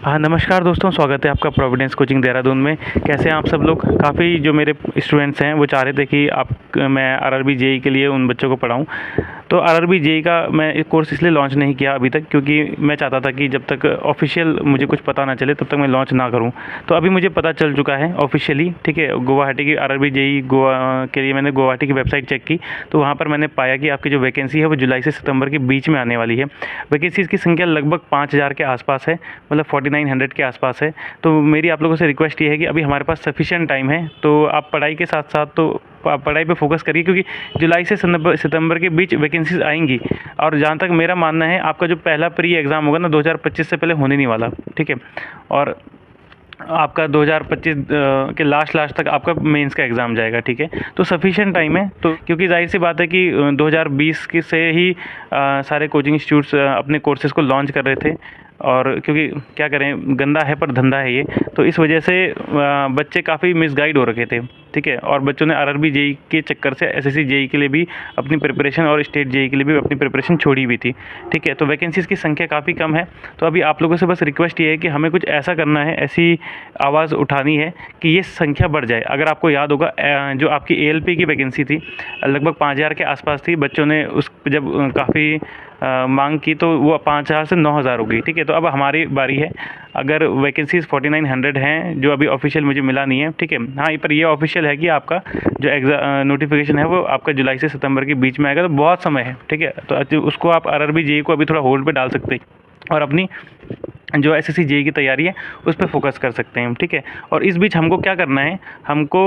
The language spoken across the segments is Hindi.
हाँ, नमस्कार दोस्तों, स्वागत है आपका प्रोविडेंस कोचिंग देहरादून में। कैसे हैं आप सब लोग? काफ़ी जो मेरे स्टूडेंट्स हैं वो चाह रहे थे कि मैं आरआरबी जेईई के लिए उन बच्चों को पढ़ाऊँ। तो आरआरबी जेईई का मैं एक कोर्स इसलिए लॉन्च नहीं किया अभी तक, क्योंकि मैं चाहता था कि जब तक ऑफिशियल मुझे कुछ पता ना चले तब तक मैं लॉन्च ना करूं। तो अभी मुझे पता चल चुका है ऑफिशियली, ठीक है। गुवाहाटी की आरआरबी जेईई गोवा के लिए मैंने गुवाहाटी की वेबसाइट चेक की, तो वहाँ पर मैंने पाया कि आपकी जो वैकेंसी है वो जुलाई से सितंबर के बीच में आने वाली है। वैकेंसीज़ की संख्या लगभग 5000 के आसपास है, मतलब 4900 के आसपास है। तो मेरी आप लोगों से रिक्वेस्ट ये है कि अभी हमारे पास सफिशिएंट टाइम है, तो आप पढ़ाई के साथ साथ तो पढ़ाई पे फोकस करिए, क्योंकि जुलाई से सितंबर के बीच वैकेंसीज आएंगी। और जहाँ तक मेरा मानना है, आपका जो पहला प्री एग्ज़ाम होगा ना 2025 से पहले होने नहीं वाला, ठीक है। और आपका 2025 के लास्ट तक आपका मेंस का एग्ज़ाम जाएगा, ठीक है। तो सफिशिएंट टाइम है, तो क्योंकि जाहिर सी बात है कि 2020 के से ही सारे कोचिंग इंस्टीट्यूट्स अपने कोर्सेज़ को लॉन्च कर रहे थे। और क्योंकि क्या करें, गंदा है पर धंधा है ये, तो इस वजह से बच्चे काफ़ी मिसगाइड हो रखे थे, ठीक है। और बच्चों ने आरआरबी जेईई के चक्कर से एसएससी जेईई के लिए भी अपनी प्रिपरेशन और स्टेट जेईई के लिए भी अपनी प्रिपरेशन छोड़ी हुई थी, ठीक है। तो वैकेंसीज़ की संख्या काफ़ी कम है। तो अभी आप लोगों से बस रिक्वेस्ट ये है कि हमें कुछ ऐसा करना है, ऐसी आवाज़ उठानी है कि ये संख्या बढ़ जाए। अगर आपको याद होगा, जो आपकी एएलपी की वैकेंसी थी लगभग 5000 के आसपास थी। बच्चों ने उस जब काफ़ी मांग की तो वो 5000 से 9000 हो गई, ठीक है। तो अब हमारी बारी है। अगर वैकेंसीज़ 4900 हैं, जो अभी ऑफिशियल मुझे मिला नहीं है, ठीक है। हाँ, पर ये ऑफिशियल है कि आपका जो नोटिफिकेशन है वो आपका जुलाई से सितंबर के बीच में आएगा, तो बहुत समय है, ठीक है। तो उसको आप आरआरबी जेईई को अभी थोड़ा होल्ड पे डाल सकते हैं और अपनी जो एसएससी जेईई की तैयारी है उस पर फोकस कर सकते हैं, ठीक है। और इस बीच हमको क्या करना है, हमको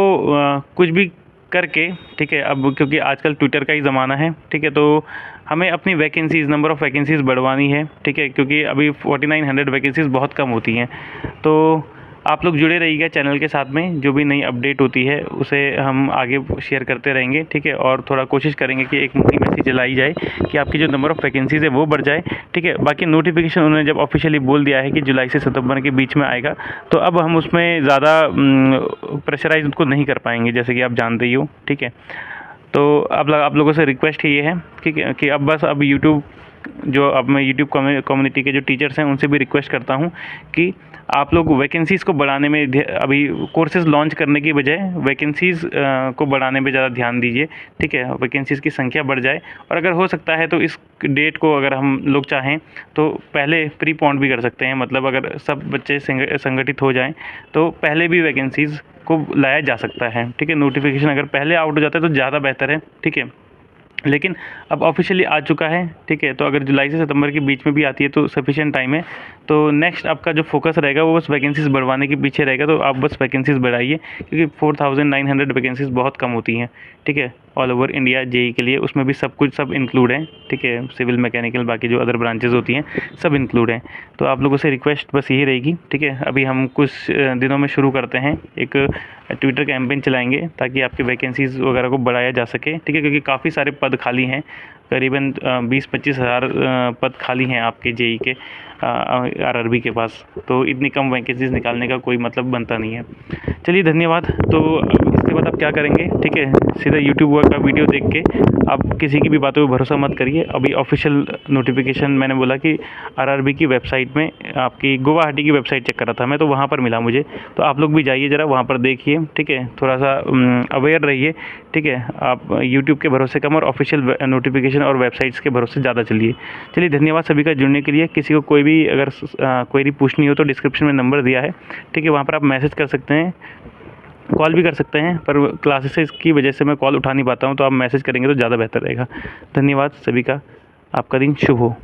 कुछ भी करके, ठीक है, अब क्योंकि आजकल ट्विटर का ही ज़माना है, ठीक है, तो हमें अपनी vacancies, number of vacancies Barwani है, ठीक है। क्योंकि अभी 4900 वैकेंसीज़ बहुत कम होती हैं। तो आप लोग जुड़े रहिएगा चैनल के साथ में, जो भी नई अपडेट होती है उसे हम आगे शेयर करते रहेंगे, ठीक है। और थोड़ा कोशिश करेंगे कि एक मुहिम ऐसी चलाई जाए कि आपकी जो नंबर ऑफ़ वैकेंसीज़ है वो बढ़ जाए, ठीक है। बाकी नोटिफिकेशन उन्होंने जब ऑफिशियली बोल दिया है कि जुलाई से सितंबर के बीच में आएगा, तो अब हम उसमें ज़्यादा प्रेशराइज उनको नहीं कर पाएंगे, जैसे कि आप जानते ही हो, ठीक है। तो अब आप लोगों से रिक्वेस्ट ये है कि अब यूट्यूब, जो अब मैं यूट्यूब कम्युनिटी के जो टीचर्स हैं उनसे भी रिक्वेस्ट करता हूं कि आप लोग वैकेंसीज़ को बढ़ाने में, अभी कोर्सेज़ लॉन्च करने की बजाय वैकेंसीज़ को बढ़ाने में ज़्यादा ध्यान दीजिए, ठीक है। वैकेंसीज़ की संख्या बढ़ जाए, और अगर हो सकता है तो इस डेट को अगर हम लोग चाहें तो पहले प्री पॉन्ड भी कर सकते हैं। मतलब अगर सब बच्चे संगठित हो जाएँ तो पहले भी वैकेंसीज़ को लाया जा सकता है, ठीक है। नोटिफिकेशन अगर पहले आउट हो जाता है तो ज़्यादा बेहतर है, ठीक है। लेकिन अब ऑफिशियली आ चुका है, ठीक है। तो अगर जुलाई से सितंबर के बीच में भी आती है तो सफिशिएंट टाइम है। तो नेक्स्ट आपका जो फोकस रहेगा वो बस वैकेंसीज़ बढ़वाने के पीछे रहेगा। तो आप बस वैकेंसीज़ बढ़ाइए, क्योंकि 4900 वैकेंसीज़ बहुत कम होती हैं, ठीक है, ऑल ओवर इंडिया जेईई के लिए। उसमें भी सब इंक्लूड हैं, ठीक है। सिविल, मैकेनिकल, बाकी जो अदर ब्रांचेज़ होती हैं सब इंक्लूड हैं। तो आप लोगों से रिक्वेस्ट बस यही रहेगी, ठीक है। अभी हम कुछ दिनों में शुरू करते हैं, एक ट्विटर कैंपेन चलाएंगे ताकि आपकी वैकेंसीज़ वगैरह को बढ़ाया जा सके, ठीक है। क्योंकि काफ़ी सारे पद खाली हैं, करीबन 20-25 हज़ार पद खाली हैं आपके जेईई के आरआरबी के पास। तो इतनी कम वैकेंसीज़ निकालने का कोई मतलब बनता नहीं है। चलिए, धन्यवाद। तो इसके बाद आप क्या करेंगे, ठीक है, सीधा यूट्यूब का वीडियो देख के आप किसी की भी बातों पर भरोसा मत करिए। अभी ऑफिशियल नोटिफिकेशन, मैंने बोला कि आरआरबी की वेबसाइट में, आपकी गुवाहाटी की वेबसाइट चेक कर रहा था मैं, तो वहाँ पर मिला मुझे। तो आप लोग भी जाइए ज़रा वहाँ पर देखिए, ठीक है। थोड़ा सा अवेयर रहिए, ठीक है। आप यूट्यूब के भरोसे कम और ऑफिशियल नोटिफिकेशन और वेबसाइट्स के भरोसे ज़्यादा चलिए। चलिए, धन्यवाद सभी का जुड़ने के लिए। किसी को कोई भी अगर क्वेरी पूछनी हो तो डिस्क्रिप्शन में नंबर दिया है, ठीक है, वहाँ पर आप मैसेज कर सकते हैं, कॉल भी कर सकते हैं। पर क्लासेस की वजह से मैं कॉल उठा नहीं पाता हूँ, तो आप मैसेज करेंगे तो ज़्यादा बेहतर रहेगा। धन्यवाद सभी का, आपका दिन शुभ हो।